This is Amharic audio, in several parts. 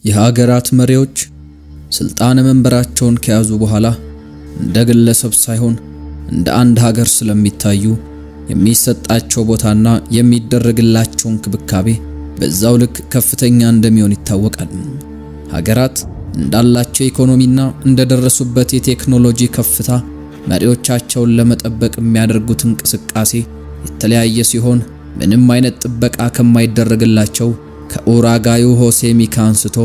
የሀገራት መሪዎች ስልጣን መንበራቸውን ከያዙ በኋላ እንደ ግለሰብ ሳይሆን እንደ አንድ ሀገር ስለሚታዩ የሚሰጣቸው ቦታና የሚደረግላቸው እንክብካቤ በዛው ልክ ከፍተኛ እንደሚሆን ይታወቃል። ሀገራት እንዳላቸው ኢኮኖሚና እንደደረሱበት የቴክኖሎጂ ከፍታ መሪዎቻቸውን ለመጠበቅ የሚያደርጉት እንቅስቃሴ የተለያየ ሲሆን ምንም አይነት ጥበቃ ከማይደረግላቸው ከኡራጋዩ ሆሴ ሚካ አንስቶ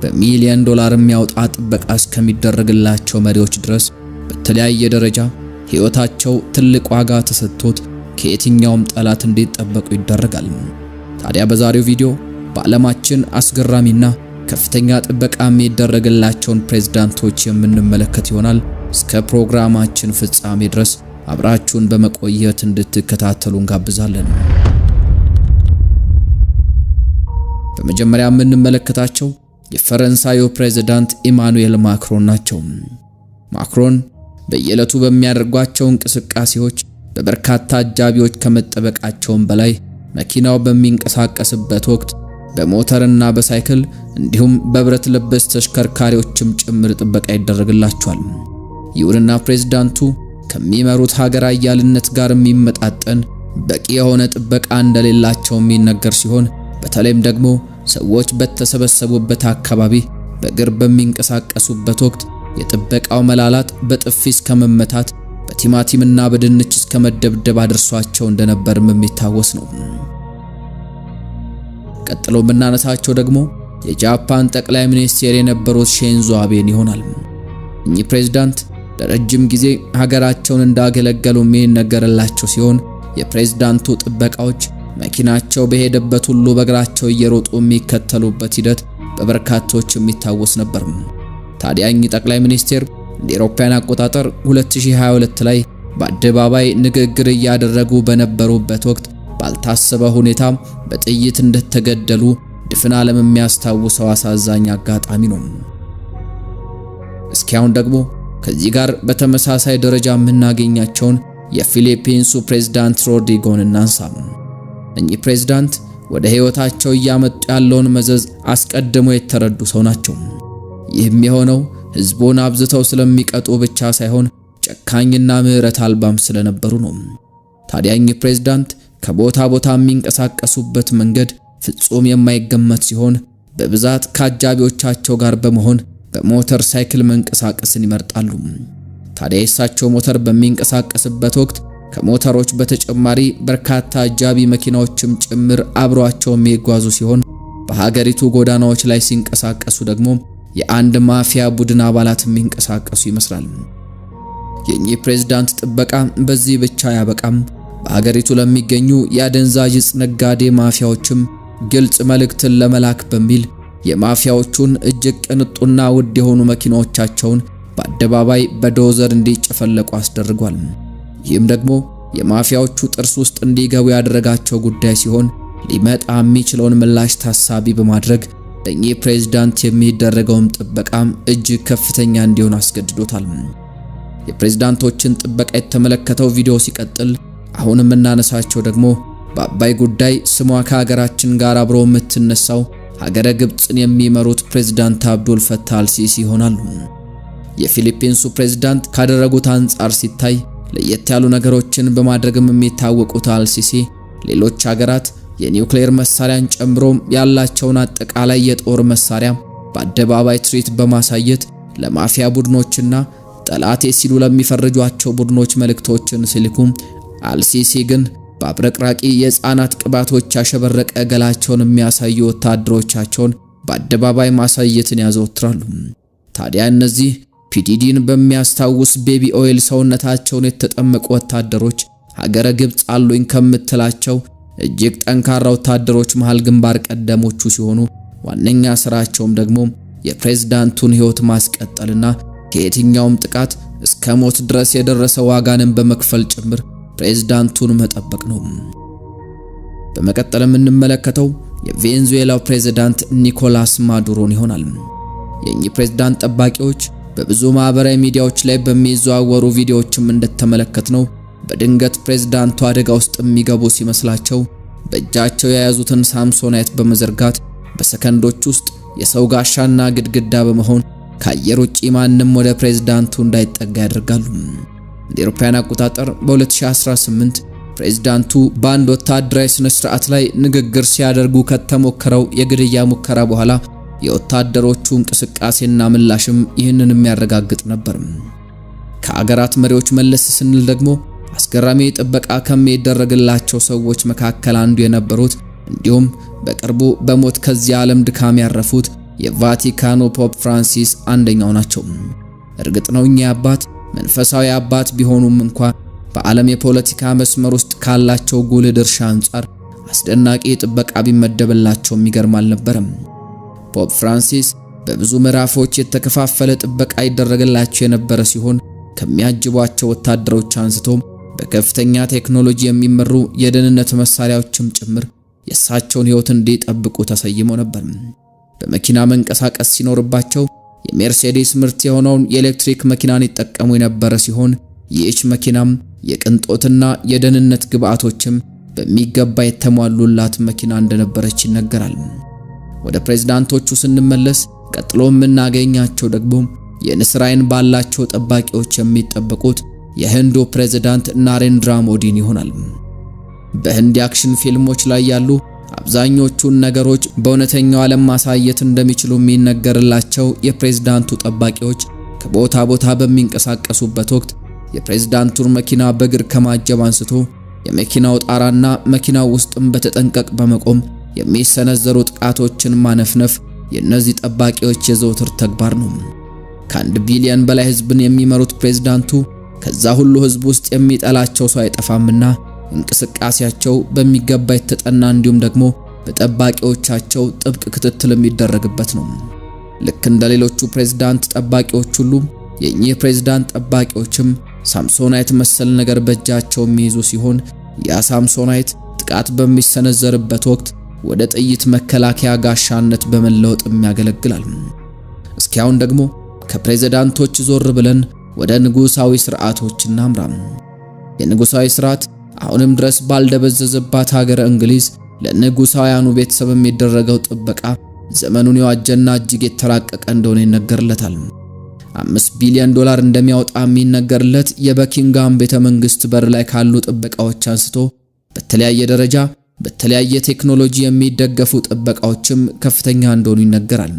በሚሊዮን ዶላር የሚያወጣ ጥበቃ እስከሚደረግላቸው መሪዎች ድረስ በተለያየ ደረጃ ሕይወታቸው ትልቅ ዋጋ ተሰጥቶት ከየትኛውም ጠላት እንዲጠበቁ ይደረጋል። ታዲያ በዛሬው ቪዲዮ በዓለማችን አስገራሚና ከፍተኛ ጥበቃ የሚደረግላቸውን ፕሬዝዳንቶች የምንመለከት ይሆናል። እስከ ፕሮግራማችን ፍጻሜ ድረስ አብራችሁን በመቆየት እንድትከታተሉ እንጋብዛለን። በመጀመሪያ የምንመለከታቸው የፈረንሳዩ ፕሬዝዳንት ኢማኑኤል ማክሮን ናቸው። ማክሮን በየዕለቱ በሚያደርጓቸው እንቅስቃሴዎች በበርካታ አጃቢዎች ከመጠበቃቸውም በላይ መኪናው በሚንቀሳቀስበት ወቅት በሞተርና በሳይክል እንዲሁም በብረት ለበስ ተሽከርካሪዎችም ጭምር ጥበቃ ይደረግላቸዋል። ይሁንና ፕሬዝዳንቱ ከሚመሩት ሀገር አያልነት ጋር የሚመጣጠን በቂ የሆነ ጥበቃ እንደሌላቸው የሚነገር ሲሆን በተለይም ደግሞ ሰዎች በተሰበሰቡበት አካባቢ በእግር በሚንቀሳቀሱበት ወቅት የጥበቃው መላላት በጥፊ እስከ መመታት በቲማቲምና በድንች እስከ መደብደብ አድርሷቸው እንደነበርም የሚታወስ ነው። ቀጥሎ የምናነሳቸው ደግሞ የጃፓን ጠቅላይ ሚኒስትር የነበሩት ሺንዞ አቤን ይሆናል። እኚህ ፕሬዝዳንት ለረጅም ጊዜ ሀገራቸውን እንዳገለገሉ የሚነገርላቸው ሲሆን የፕሬዝዳንቱ ጥበቃዎች መኪናቸው በሄደበት ሁሉ በእግራቸው እየሮጡ የሚከተሉበት ሂደት በበርካቶች የሚታወስ ነበር። ታዲያ እኚህ ጠቅላይ ሚኒስትር እንደ አውሮፓውያን አቆጣጠር 2022 ላይ በአደባባይ ንግግር እያደረጉ በነበሩበት ወቅት ባልታሰበ ሁኔታ በጥይት እንደተገደሉ ድፍን ዓለም የሚያስታውሰው አሳዛኝ አጋጣሚ ነው። እስኪያውን ደግሞ ከዚህ ጋር በተመሳሳይ ደረጃ የምናገኛቸውን የፊሊፒንሱ ፕሬዝዳንት ሮድሪጎን እናንሳ። እኚህ ፕሬዝዳንት ወደ ሕይወታቸው እያመጡ ያለውን መዘዝ አስቀድሞ የተረዱ ሰው ናቸው። ይህም የሆነው ሕዝቡን አብዝተው ስለሚቀጡ ብቻ ሳይሆን ጨካኝና ምሕረት አልባም ስለነበሩ ነው። ታዲያ እኚህ ፕሬዝዳንት ከቦታ ቦታ የሚንቀሳቀሱበት መንገድ ፍጹም የማይገመት ሲሆን በብዛት ከአጃቢዎቻቸው ጋር በመሆን በሞተር ሳይክል መንቀሳቀስን ይመርጣሉ። ታዲያ የእሳቸው ሞተር በሚንቀሳቀስበት ወቅት ከሞተሮች በተጨማሪ በርካታ አጃቢ መኪናዎችም ጭምር አብሯቸው የሚጓዙ ሲሆን በሀገሪቱ ጎዳናዎች ላይ ሲንቀሳቀሱ ደግሞ የአንድ ማፊያ ቡድን አባላት የሚንቀሳቀሱ ይመስላል። የኚህ ፕሬዝዳንት ጥበቃ በዚህ ብቻ ያበቃም። በሀገሪቱ ለሚገኙ የአደንዛዥ ዕፅ ነጋዴ ማፊያዎችም ግልጽ መልእክትን ለመላክ በሚል የማፊያዎቹን እጅግ ቅንጡና ውድ የሆኑ መኪናዎቻቸውን በአደባባይ በዶዘር እንዲጨፈለቁ አስደርጓል። ይህም ደግሞ የማፊያዎቹ ጥርስ ውስጥ እንዲገቡ ያደረጋቸው ጉዳይ ሲሆን ሊመጣ የሚችለውን ምላሽ ታሳቢ በማድረግ ለእኚህ ፕሬዝዳንት የሚደረገውም ጥበቃም እጅግ ከፍተኛ እንዲሆን አስገድዶታል። የፕሬዝዳንቶችን ጥበቃ የተመለከተው ቪዲዮ ሲቀጥል አሁን የምናነሳቸው ደግሞ በአባይ ጉዳይ ስሟ ከሀገራችን ጋር አብሮ የምትነሳው ሀገረ ግብፅን የሚመሩት ፕሬዝዳንት አብዱል ፈታህ አልሲሲ ይሆናሉ። የፊሊፒንሱ ፕሬዝዳንት ካደረጉት አንጻር ሲታይ ለየት ያሉ ነገሮችን በማድረግም የሚታወቁት አልሲሲ ሌሎች ሀገራት የኒውክሌር መሳሪያን ጨምሮ ያላቸውን አጠቃላይ የጦር መሳሪያ በአደባባይ ትርኢት በማሳየት ለማፊያ ቡድኖችና ጠላቴ ሲሉ ለሚፈርጇቸው ቡድኖች መልእክቶችን ሲልኩም አልሲሲ ግን በአብረቅራቂ የሕፃናት ቅባቶች ያሸበረቀ ገላቸውን የሚያሳዩ ወታደሮቻቸውን በአደባባይ ማሳየትን ያዘወትራሉ። ታዲያ እነዚህ ፒዲዲን በሚያስታውስ ቤቢ ኦይል ሰውነታቸውን የተጠመቁ ወታደሮች ሀገረ ግብፅ አሉኝ ከምትላቸው እጅግ ጠንካራ ወታደሮች መሃል ግንባር ቀደሞቹ ሲሆኑ ዋነኛ ስራቸውም ደግሞ የፕሬዝዳንቱን ሕይወት ማስቀጠልና ከየትኛውም ጥቃት እስከ ሞት ድረስ የደረሰ ዋጋንም በመክፈል ጭምር ፕሬዝዳንቱን መጠበቅ ነው። በመቀጠል የምንመለከተው የቬንዙዌላው ፕሬዝዳንት ኒኮላስ ማዱሮን ይሆናል። የኚህ ፕሬዝዳንት ጠባቂዎች በብዙ ማህበራዊ ሚዲያዎች ላይ በሚዘዋወሩ ቪዲዮዎችም እንደተመለከትነው በድንገት ፕሬዝዳንቱ አደጋ ውስጥ የሚገቡ ሲመስላቸው በእጃቸው የያዙትን ሳምሶናይት በመዘርጋት በሰከንዶች ውስጥ የሰው ጋሻና ግድግዳ በመሆን ከአየር ውጪ ማንም ወደ ፕሬዝዳንቱ እንዳይጠጋ ያደርጋሉ። እንደ አውሮፓውያን አቆጣጠር በ2018 ፕሬዝዳንቱ በአንድ ወታደራዊ ስነ ስርዓት ላይ ንግግር ሲያደርጉ ከተሞከረው የግድያ ሙከራ በኋላ የወታደሮቹ እንቅስቃሴና ምላሽም ይህንን የሚያረጋግጥ ነበር። ከአገራት መሪዎች መለስ ስንል ደግሞ አስገራሚ ጥበቃ ከሚደረግላቸው ሰዎች መካከል አንዱ የነበሩት እንዲሁም በቅርቡ በሞት ከዚህ ዓለም ድካም ያረፉት የቫቲካኑ ፖፕ ፍራንሲስ አንደኛው ናቸው። እርግጥ ነው እኚህ አባት መንፈሳዊ አባት ቢሆኑም እንኳን በዓለም የፖለቲካ መስመር ውስጥ ካላቸው ጉልህ ድርሻ አንጻር አስደናቂ ጥበቃ ቢመደብላቸው የሚገርም አልነበረም። ፖፕ ፍራንሲስ በብዙ ምዕራፎች የተከፋፈለ ጥበቃ ይደረግላቸው የነበረ ሲሆን ከሚያጅቧቸው ወታደሮች አንስቶ በከፍተኛ ቴክኖሎጂ የሚመሩ የደህንነት መሳሪያዎችም ጭምር የእሳቸውን ሕይወት እንዲጠብቁ ተሰይመው ነበር። በመኪና መንቀሳቀስ ሲኖርባቸው የሜርሴዲስ ምርት የሆነውን የኤሌክትሪክ መኪናን ይጠቀሙ የነበረ ሲሆን ይህች መኪናም የቅንጦትና የደህንነት ግብአቶችም በሚገባ የተሟሉላት መኪና እንደነበረች ይነገራል። ወደ ፕሬዝዳንቶቹ ስንመለስ ቀጥሎ የምናገኛቸው ደግሞ የንስር ዓይን ባላቸው ጠባቂዎች የሚጠበቁት የህንዱ ፕሬዝዳንት ናሬንድራ ሞዲን ይሆናል። በህንድ አክሽን ፊልሞች ላይ ያሉ አብዛኞቹን ነገሮች በእውነተኛው ዓለም ማሳየት እንደሚችሉ የሚነገርላቸው የፕሬዝዳንቱ ጠባቂዎች ከቦታ ቦታ በሚንቀሳቀሱበት ወቅት የፕሬዝዳንቱን መኪና በእግር ከማጀብ አንስቶ የመኪናው ጣራና መኪናው ውስጥም በተጠንቀቅ በመቆም የሚሰነዘሩ ጥቃቶችን ማነፍነፍ የእነዚህ ጠባቂዎች የዘውትር ተግባር ነው። ከ1 ቢሊዮን በላይ ህዝብን የሚመሩት ፕሬዝዳንቱ ከዛ ሁሉ ህዝብ ውስጥ የሚጠላቸው ሰው አይጠፋምና እንቅስቃሴያቸው በሚገባ የተጠና እንዲሁም ደግሞ በጠባቂዎቻቸው ጥብቅ ክትትል የሚደረግበት ነው። ልክ እንደ ሌሎቹ ፕሬዝዳንት ጠባቂዎች ሁሉ የኚህ ፕሬዝዳንት ጠባቂዎችም ሳምሶናይት መሰል ነገር በእጃቸው የሚይዙ ሲሆን ያ ሳምሶናይት ጥቃት በሚሰነዘርበት ወቅት ወደ ጥይት መከላከያ ጋሻነት በመለወጥ ያገለግላል። እስኪያውን ደግሞ ከፕሬዝዳንቶች ዞር ብለን ወደ ንጉሳዊ ስርዓቶች እናምራ። የንጉሳዊ ስርዓት አሁንም ድረስ ባልደበዘዘባት ሀገር እንግሊዝ ለንጉሳውያኑ ቤተሰብ የሚደረገው ጥበቃ ዘመኑን የዋጀና እጅግ የተራቀቀ እንደሆነ ይነገርለታል። $5 ቢሊዮን እንደሚያወጣ የሚነገርለት የበኪንጋም ቤተመንግስት በር ላይ ካሉ ጥበቃዎች አንስቶ በተለያየ ደረጃ በተለያየ ቴክኖሎጂ የሚደገፉ ጥበቃዎችም ከፍተኛ እንደሆኑ ይነገራል።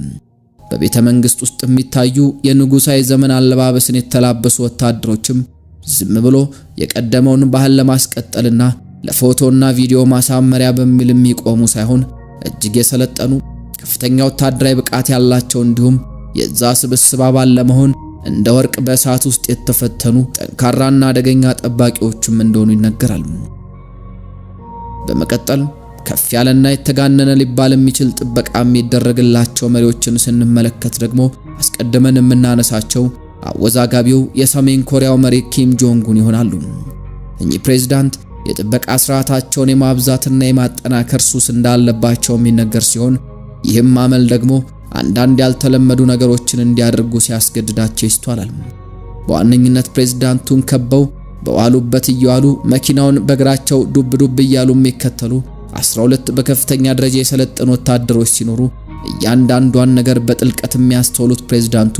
በቤተመንግስት ውስጥ የሚታዩ የንጉሳዊ ዘመን አለባበስን የተላበሱ ወታደሮችም ዝም ብሎ የቀደመውን ባህል ለማስቀጠልና ለፎቶና ቪዲዮ ማሳመሪያ በሚል የሚቆሙ ሳይሆን እጅግ የሰለጠኑ ከፍተኛ ወታደራዊ ብቃት ያላቸው እንዲሁም የዛ ስብስብ አባል ለመሆን እንደ ወርቅ በእሳት ውስጥ የተፈተኑ ጠንካራና አደገኛ ጠባቂዎችም እንደሆኑ ይነገራል። በመቀጠል ከፍ ያለና የተጋነነ ሊባል የሚችል ጥበቃ የሚደረግላቸው መሪዎችን ስንመለከት ደግሞ አስቀድመን የምናነሳቸው አወዛጋቢው የሰሜን ኮሪያው መሪ ኪም ጆንግ ኡን ይሆናሉ። እኚህ ፕሬዝዳንት የጥበቃ ስርዓታቸውን የማብዛትና የማጠናከር ሱስ እንዳለባቸው የሚነገር ሲሆን ይህም አመል ደግሞ አንዳንድ ያልተለመዱ ነገሮችን እንዲያደርጉ ሲያስገድዳቸው ይስተዋላል። በዋነኝነት ፕሬዝዳንቱን ከበው በዋሉበት እየዋሉ መኪናውን በእግራቸው ዱብ ዱብ እያሉ የሚከተሉ 12 በከፍተኛ ደረጃ የሰለጠኑ ወታደሮች ሲኖሩ እያንዳንዷን ነገር በጥልቀት የሚያስተውሉት ፕሬዝዳንቱ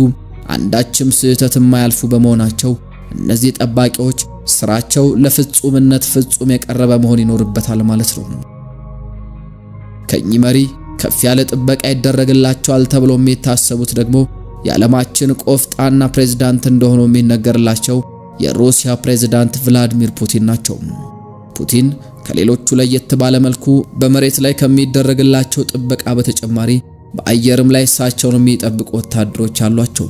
አንዳችም ስህተት የማያልፉ በመሆናቸው እነዚህ ጠባቂዎች ስራቸው ለፍጹምነት ፍጹም የቀረበ መሆን ይኖርበታል ማለት ነው። ከኚህ መሪ ከፍ ያለ ጥበቃ ይደረግላቸዋል ተብሎ የሚታሰቡት ደግሞ የዓለማችን ቆፍጣና ፕሬዝዳንት እንደሆኑ የሚነገርላቸው የሩሲያ ፕሬዝዳንት ቭላዲሚር ፑቲን ናቸው። ፑቲን ከሌሎቹ ለየት ባለ መልኩ በመሬት ላይ ከሚደረግላቸው ጥበቃ በተጨማሪ በአየርም ላይ እሳቸውን የሚጠብቁ ወታደሮች አሏቸው።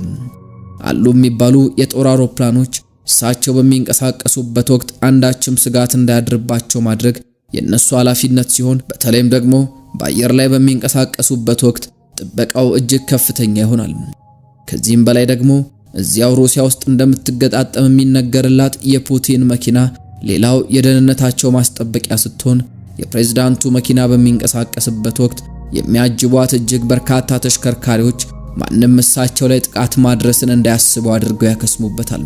አሉ የሚባሉ የጦር አውሮፕላኖች እሳቸው በሚንቀሳቀሱበት ወቅት አንዳችም ስጋት እንዳያድርባቸው ማድረግ የነሱ ኃላፊነት ሲሆን በተለይም ደግሞ በአየር ላይ በሚንቀሳቀሱበት ወቅት ጥበቃው እጅግ ከፍተኛ ይሆናል። ከዚህም በላይ ደግሞ እዚያው ሩሲያ ውስጥ እንደምትገጣጠም የሚነገርላት የፑቲን መኪና ሌላው የደህንነታቸው ማስጠበቂያ ስትሆን የፕሬዝዳንቱ መኪና በሚንቀሳቀስበት ወቅት የሚያጅቧት እጅግ በርካታ ተሽከርካሪዎች ማንም እሳቸው ላይ ጥቃት ማድረስን እንዳያስቡ አድርገው ያከስሙበታል።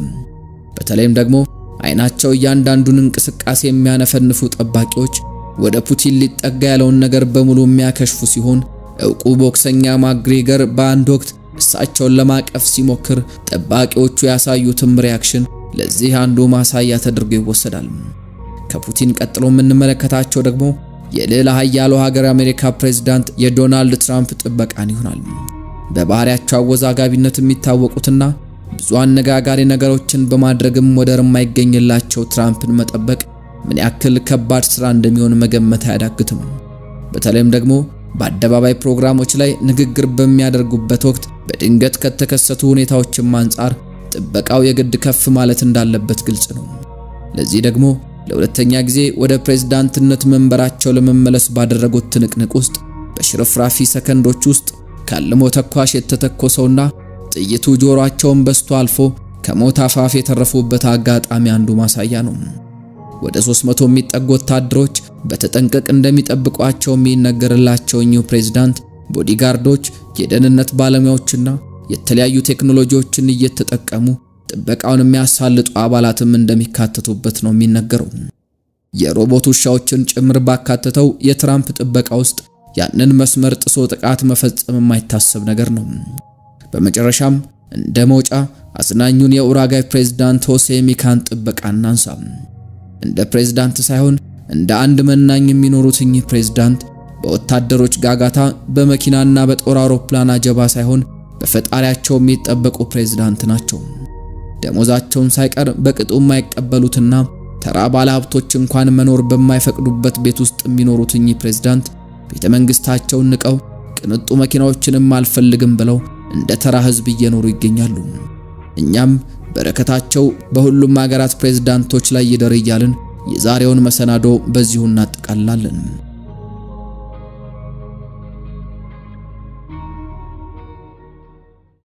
በተለይም ደግሞ አይናቸው እያንዳንዱን እንቅስቃሴ የሚያነፈንፉ ጠባቂዎች ወደ ፑቲን ሊጠጋ ያለውን ነገር በሙሉ የሚያከሽፉ ሲሆን ዕውቁ ቦክሰኛ ማግሬገር በአንድ ወቅት እሳቸውን ለማቀፍ ሲሞክር ጠባቂዎቹ ያሳዩትም ሪአክሽን ለዚህ አንዱ ማሳያ ተደርጎ ይወሰዳል። ከፑቲን ቀጥሎ የምንመለከታቸው ደግሞ የሌላ ኃያሉ ሀገር አሜሪካ ፕሬዝዳንት የዶናልድ ትራምፕ ጥበቃን ይሆናል። በባህሪያቸው አወዛጋቢነት የሚታወቁትና ብዙ አነጋጋሪ ነገሮችን በማድረግም ወደር የማይገኝላቸው ትራምፕን መጠበቅ ምን ያክል ከባድ ስራ እንደሚሆን መገመት አያዳግትም። በተለይም ደግሞ በአደባባይ ፕሮግራሞች ላይ ንግግር በሚያደርጉበት ወቅት በድንገት ከተከሰቱ ሁኔታዎችም አንጻር ጥበቃው የግድ ከፍ ማለት እንዳለበት ግልጽ ነው። ለዚህ ደግሞ ለሁለተኛ ጊዜ ወደ ፕሬዝዳንትነት መንበራቸው ለመመለስ ባደረጉት ትንቅንቅ ውስጥ በሽርፍራፊ ሰከንዶች ውስጥ ካልሞ ተኳሽ የተተኮሰውና ጥይቱ ጆሮአቸውን በስቶ አልፎ ከሞት አፋፍ የተረፉበት አጋጣሚ አንዱ ማሳያ ነው። ወደ 300 የሚጠጉ ወታደሮች በተጠንቀቅ እንደሚጠብቋቸው የሚነገርላቸው እኚሁ ፕሬዝዳንት ቦዲጋርዶች፣ የደህንነት ባለሙያዎችና የተለያዩ ቴክኖሎጂዎችን እየተጠቀሙ ጥበቃውን የሚያሳልጡ አባላትም እንደሚካተቱበት ነው የሚነገረው። የሮቦት ውሻዎችን ጭምር ባካተተው የትራምፕ ጥበቃ ውስጥ ያንን መስመር ጥሶ ጥቃት መፈጸም የማይታሰብ ነገር ነው። በመጨረሻም እንደ መውጫ አዝናኙን የኡራጋይ ፕሬዝዳንት ሆሴ ሚካን ጥበቃ እናንሳ። እንደ ፕሬዝዳንት ሳይሆን እንደ አንድ መናኝ የሚኖሩት እኚህ ፕሬዝዳንት በወታደሮች ጋጋታ በመኪናና በጦር አውሮፕላን አጀባ ሳይሆን በፈጣሪያቸው የሚጠበቁ ፕሬዝዳንት ናቸው። ደሞዛቸውን ሳይቀር በቅጡ የማይቀበሉትና ተራ ባለሀብቶች እንኳን መኖር በማይፈቅዱበት ቤት ውስጥ የሚኖሩት እኚህ ፕሬዝዳንት ቤተ መንግስታቸውን ንቀው ቅንጡ መኪናዎችንም አልፈልግም ብለው እንደ ተራ ህዝብ እየኖሩ ይገኛሉ። እኛም በረከታቸው በሁሉም ሀገራት ፕሬዝዳንቶች ላይ ይደር እያልን የዛሬውን መሰናዶ በዚሁ እናጠቃልላለን።